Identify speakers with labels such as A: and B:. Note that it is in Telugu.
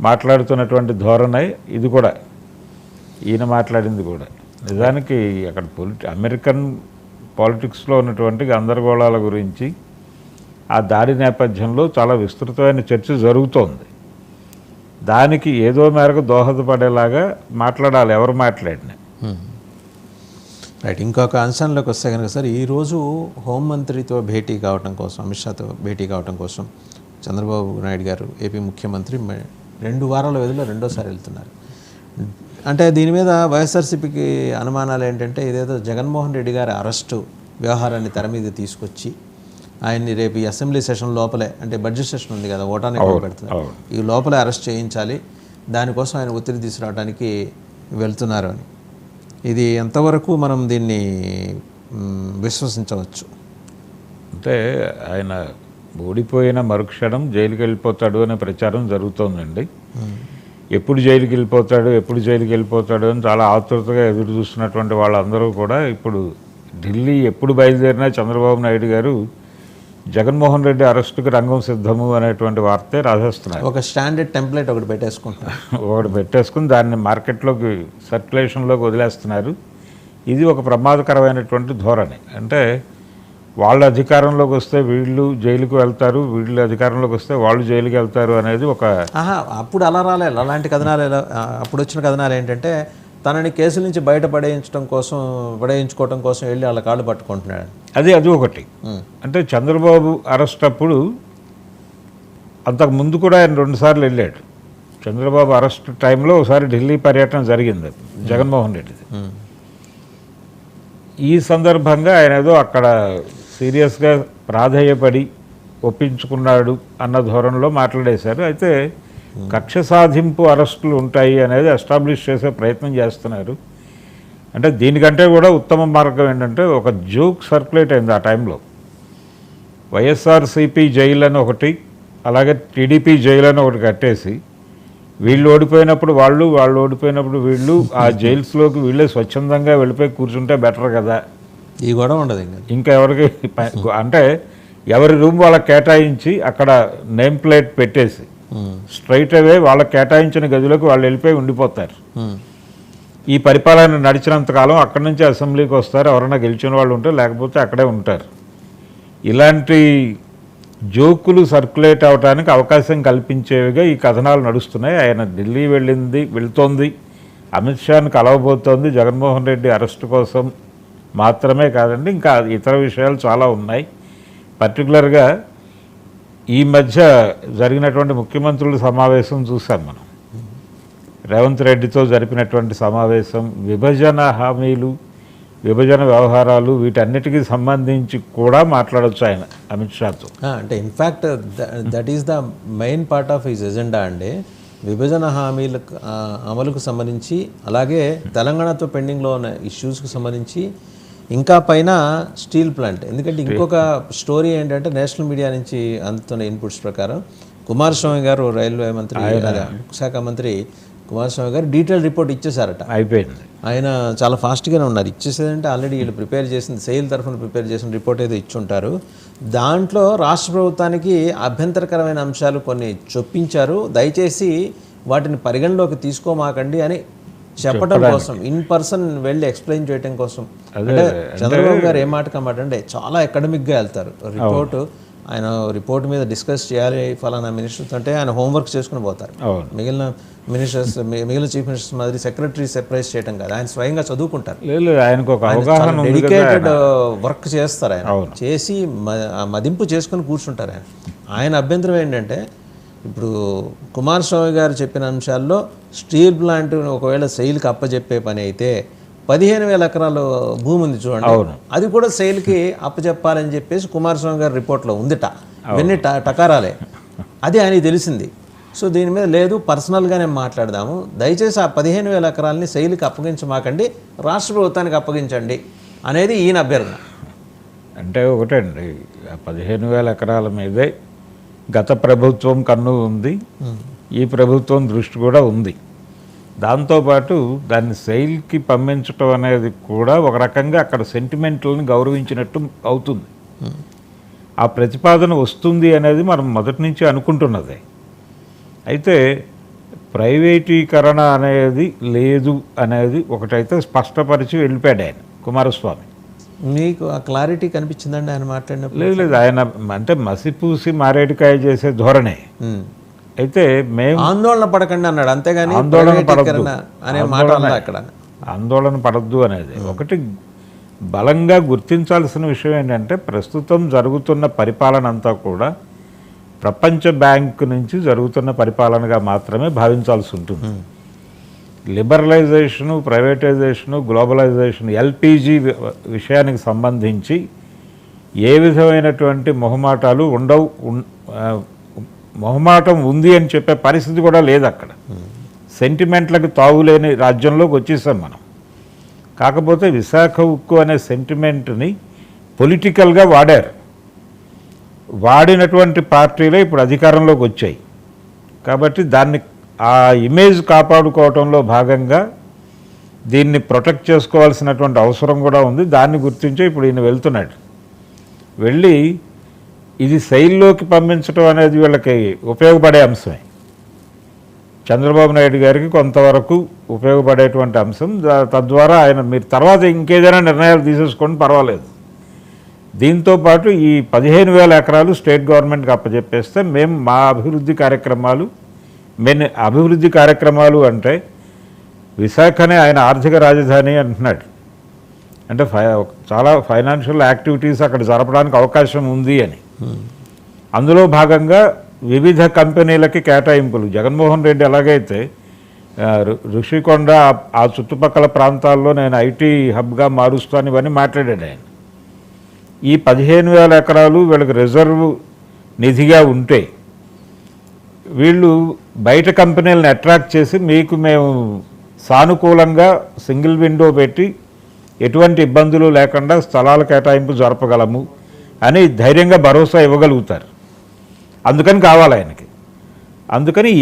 A: మాట్లాడుతున్నటువంటి ధోరణి ఇది కూడా, ఈయన మాట్లాడింది కూడా. నిజానికి అక్కడ అమెరికన్ పాలిటిక్స్లో ఉన్నటువంటి గందరగోళాల గురించి ఆ దాడి నేపథ్యంలో చాలా విస్తృతమైన చర్చ జరుగుతోంది. దానికి ఏదో మేరకు దోహదపడేలాగా మాట్లాడాలి ఎవరు మాట్లాడినా.
B: రైట్. ఇంకొక అంశంలోకి వస్తే కనుక సార్, ఈరోజు హోంమంత్రితో భేటీ కావటం కోసం, అమిత్ షాతో భేటీ కావటం కోసం చంద్రబాబు నాయుడు గారు ఏపీ ముఖ్యమంత్రి 2 వారాల వ్యవధిలో రెండోసారి వెళ్తున్నారు. అంటే దీని మీద వైఎస్ఆర్సీపీకి అనుమానాలు ఏంటంటే, ఇదేదో జగన్మోహన్ రెడ్డి గారి అరెస్టు వ్యవహారాన్ని తెర మీద తీసుకొచ్చి ఆయన్ని రేపు ఈ అసెంబ్లీ సెషన్ లోపలే, అంటే బడ్జెట్ సెషన్ ఉంది కదా, ఓటాన్ని పెడుతున్నారు, ఈ లోపలే అరెస్ట్ చేయించాలి, దానికోసం ఆయన ఒత్తిడి తీసుకురావడానికి వెళ్తున్నారు అని. ఇది ఎంతవరకు మనం దీన్ని విశ్వసించవచ్చు?
A: అంటే ఆయన ఓడిపోయిన మరుక్షణం జైలుకి వెళ్ళిపోతాడు అనే ప్రచారం జరుగుతోందండి. ఎప్పుడు జైలుకి వెళ్ళిపోతాడు అని చాలా ఆతృతగా ఎదురు చూస్తున్నటువంటి వాళ్ళందరూ కూడా ఇప్పుడు ఢిల్లీ ఎప్పుడు బయలుదేరినా చంద్రబాబు నాయుడు గారు జగన్మోహన్ రెడ్డి అరెస్టుకి రంగం సిద్ధము అనేటువంటి వార్తే రాసేస్తున్నారు.
B: ఒక స్టాండర్డ్ టెంప్లెట్ ఒకటి
A: పెట్టేసుకుని దాన్ని మార్కెట్లోకి సర్క్యులేషన్లోకి వదిలేస్తున్నారు. ఇది ఒక ప్రమాదకరమైనటువంటి ధోరణి. అంటే వాళ్ళు అధికారంలోకి వస్తే వీళ్ళు జైలుకు వెళ్తారు, వీళ్ళు అధికారంలోకి వస్తే వాళ్ళు జైలుకి వెళ్తారు అనేది ఒక
B: అప్పుడు అలా రాలేదు. అలాంటి కథనాలు అప్పుడు వచ్చిన కథనాలు ఏంటంటే, తనని కేసుల నుంచి పడేయించుకోవటం కోసం వెళ్ళి వాళ్ళ కాళ్ళు పట్టుకుంటున్నాడు.
A: అది ఒకటి. అంటే చంద్రబాబు అరెస్ట్ అప్పుడు అంతకు ముందు కూడా ఆయన 2 సార్లు వెళ్ళాడు. చంద్రబాబు అరెస్ట్ టైంలో ఒకసారి ఢిల్లీ పర్యటన జరిగింది జగన్మోహన్ రెడ్డిది. ఈ సందర్భంగా ఆయన ఏదో అక్కడ సీరియస్గా ప్రాధేయపడి ఒప్పించుకున్నాడు అన్న ధోరణిలో మాట్లాడేశారు. అయితే కక్ష సాధింపు అరెస్టులు ఉంటాయి అనేది ఎస్టాబ్లిష్ చేసే ప్రయత్నం చేస్తున్నారు. అంటే దీనికంటే కూడా ఉత్తమ మార్గం ఏంటంటే, ఒక జోక్ సర్క్యులేట్ అయింది ఆ టైంలో. వైఎస్ఆర్సీపీ జైలు అని ఒకటి, అలాగే టీడీపీ జైలు అని ఒకటి కట్టేసి, వీళ్ళు ఓడిపోయినప్పుడు వాళ్ళు ఓడిపోయినప్పుడు వీళ్ళు ఆ జైల్స్లోకి వీళ్ళే స్వచ్ఛందంగా వెళ్ళిపోయి కూర్చుంటే బెటర్ కదా.
B: ఈ గొడవ ఉండదు
A: ఇంకా ఎవరికి. అంటే ఎవరి రూమ్ వాళ్ళకి కేటాయించి అక్కడ నేమ్ ప్లేట్ పెట్టేసి స్ట్రైట్ అవే వాళ్ళకి కేటాయించిన గదిలోకి వాళ్ళు వెళ్ళిపోయి ఉండిపోతారు. ఈ పరిపాలన నడిచినంతకాలం అక్కడి నుంచి అసెంబ్లీకి వస్తారు, ఎవరైనా గెలిచిన వాళ్ళు ఉంటే, లేకపోతే అక్కడే ఉంటారు. ఇలాంటి జోకులు సర్క్యులేట్ అవడానికి అవకాశం కల్పించేవిగా ఈ కథనాలు నడుస్తున్నాయి. ఆయన ఢిల్లీ వెళ్తోంది, అమిత్ షాని కలవబోతోంది జగన్మోహన్ రెడ్డి అరెస్టు కోసం మాత్రమే కాదండి, ఇంకా ఇతర విషయాలు చాలా ఉన్నాయి. పర్టికులర్గా ఈ మధ్య జరిగినటువంటి ముఖ్యమంత్రుల సమావేశం చూసాం మనం. రేవంత్ రెడ్డితో జరిపినటువంటి సమావేశం, విభజన హామీలు, విభజన వ్యవహారాలు, వీటన్నిటికీ సంబంధించి కూడా మాట్లాడవచ్చు ఆయన అమిత్ షాతో.
B: అంటే in fact that is the main part of his agenda అండి. విభజన హామీల అమలుకు సంబంధించి, అలాగే తెలంగాణతో పెండింగ్లో ఉన్న ఇష్యూస్కి సంబంధించి, ఇంకా పైన స్టీల్ ప్లాంట్. ఎందుకంటే ఇంకొక స్టోరీ ఏంటంటే, నేషనల్ మీడియా నుంచి అందుతున్న ఇన్పుట్స్ ప్రకారం కుమారస్వామి గారు, రైల్వే మంత్రి, శాఖ మంత్రి కుమారస్వామి గారు డీటెయిల్ రిపోర్ట్ ఇచ్చేసారట.
A: అయిపోయింది.
B: ఆయన చాలా ఫాస్ట్గానే ఉన్నారు. ఇచ్చేసేదంటే ఆల్రెడీ వీళ్ళు ప్రిపేర్ చేసింది, సెయిల్ తరఫున ప్రిపేర్ చేసిన రిపోర్ట్ ఏదో ఇచ్చుంటారు. దాంట్లో రాష్ట్ర ప్రభుత్వానికి అభ్యంతరకరమైన అంశాలు కొన్ని చొప్పించారు, దయచేసి వాటిని పరిగణలోకి తీసుకోమాకండి అని చెప్పడం కోసం, ఇన్ పర్సన్ వెళ్ళి ఎక్స్ప్లెయిన్ చేయడం కోసం. అంటే చంద్రబాబు గారు ఏ మాట కమాట అంటే చాలా అకాడమిక్గా వెళ్తారు. ఆయన రిపోర్ట్ మీద డిస్కస్ చేయాలి ఫలానా మినిస్టర్స్ అంటే ఆయన హోంవర్క్ చేసుకుని పోతారు. మిగిలిన చీఫ్ మినిస్టర్స్ మాదిరి సెక్రటరీ సెపరేట్ చేయడం కాదు, ఆయన స్వయంగా చదువుకుంటారు. డెడికేటెడ్ వర్క్ చేస్తారు. ఆయన చేసి మదింపు చేసుకుని కూర్చుంటారు. ఆయన అభ్యంతరం ఏంటంటే, ఇప్పుడు కుమారస్వామి గారు చెప్పిన అంశాల్లో స్టీల్ ప్లాంట్ ఒకవేళ సెయిల్కి అప్పచెప్పే పని అయితే 15,000 ఎకరాలు భూమి ఉంది చూడండి, అది కూడా సెయిల్కి అప్పచెప్పాలని చెప్పేసి కుమారస్వామి గారి రిపోర్ట్లో ఉందిట. ఇవన్నీ టకారాలే, అది ఆయనకి తెలిసింది. సో దీని మీద లేదు, పర్సనల్గానే మాట్లాడదాము, దయచేసి ఆ 15,000 ఎకరాలని సెయిల్కి అప్పగించమాకండి, రాష్ట్ర ప్రభుత్వానికి అప్పగించండి అనేది ఈయన అభ్యర్థన.
A: అంటే ఒకటండి, 15,000 ఎకరాల మీదే గత ప్రభుత్వం కన్ను ఉంది, ఈ ప్రభుత్వం దృష్టి కూడా ఉంది. దాంతోపాటు దాన్ని సెయిల్కి పంపించటం అనేది కూడా ఒక రకంగా అక్కడ సెంటిమెంట్లను గౌరవించినట్టు అవుతుంది. ఆ ప్రతిపాదన వస్తుంది అనేది మనం మొదటి నుంచి అనుకుంటున్నదే. అయితే ప్రైవేటీకరణ అనేది లేదు అనేది ఒకటైతే స్పష్టపరిచి వెళ్ళిపోయాడు ఆయన కుమారస్వామి.
B: మీకు ఆ క్లారిటీ కనిపించిందండి ఆయన మాట్లాడినప్పుడు?
A: లేదు ఆయన అంటే మసిపూసి మారేడుకాయ చేసే ధోరణే. అయితే మేము
B: ఆందోళన పడకండి అన్నాడు, అంతేగాని
A: ఆందోళన
B: ప్రైవేటీకరణ అనే మాట అలా అక్కడ
A: ఆందోళన పడద్దు అనేది ఒకటి బలంగా గుర్తించాల్సిన విషయం ఏంటంటే ప్రస్తుతం జరుగుతున్న పరిపాలన అంతా కూడా ప్రపంచ బ్యాంక్ నుంచి జరుగుతున్న పరిపాలనగా మాత్రమే భావించాల్సి ఉంటుంది. లిబరలైజేషను, ప్రైవేటైజేషను, గ్లోబలైజేషన్, ఎల్పిజి విషయానికి సంబంధించి ఏ విధమైనటువంటి మొహమాటాలు ఉండవు. మొహమాటం ఉంది అని చెప్పే పరిస్థితి కూడా లేదు అక్కడ. సెంటిమెంట్లకు తావులేని రాజ్యంలోకి వచ్చేసాం మనం. కాకపోతే విశాఖ ఉక్కు అనే సెంటిమెంట్ని పొలిటికల్గా వాడారు. వాడినటువంటి పార్టీలే ఇప్పుడు అధికారంలోకి వచ్చాయి. కాబట్టి దాన్ని ఆ ఇమేజ్ కాపాడుకోవటంలో భాగంగా దీన్ని ప్రొటెక్ట్ చేసుకోవాల్సినటువంటి అవసరం కూడా ఉంది. దాన్ని గుర్తించే ఇప్పుడు ఈయన వెళ్తున్నాడు. వెళ్ళి ఇది శైలిలోకి పంపించడం అనేది వీళ్ళకి ఉపయోగపడే అంశమే. చంద్రబాబు నాయుడు గారికి కొంతవరకు ఉపయోగపడేటువంటి అంశం. తద్వారా ఆయన మీరు తర్వాత ఇంకేదైనా నిర్ణయాలు తీసేసుకోండి, పర్వాలేదు. దీంతోపాటు ఈ 15,000 ఎకరాలు స్టేట్ గవర్నమెంట్కి అప్పచెప్పేస్తే మేము మా అభివృద్ధి కార్యక్రమాలు అంటే విశాఖనే ఆయన ఆర్థిక రాజధాని అంటున్నాడు. అంటే చాలా ఫైనాన్షియల్ యాక్టివిటీస్ అక్కడ జరపడానికి అవకాశం ఉంది అని. అందులో భాగంగా వివిధ కంపెనీలకి కేటాయింపులు. జగన్మోహన్ రెడ్డి ఎలాగైతే ఋషికొండ ఆ చుట్టుపక్కల ప్రాంతాల్లో నేను ఐటీ హబ్గా మారుస్తాను ఇవన్నీ మాట్లాడాడు ఆయన. ఈ 15,000 ఎకరాలు వీళ్ళకి రిజర్వ్ నిధిగా ఉంటే వీళ్ళు బయట కంపెనీలను అట్రాక్ట్ చేసి మీకు మేము సానుకూలంగా సింగిల్ విండో పెట్టి ఎటువంటి ఇబ్బందులు లేకుండా స్థలాల కేటాయింపు జరపగలము అని ధైర్యంగా భరోసా ఇవ్వగలుగుతారు. అందుకని కావాలి ఆయనకి. అందుకని ఈ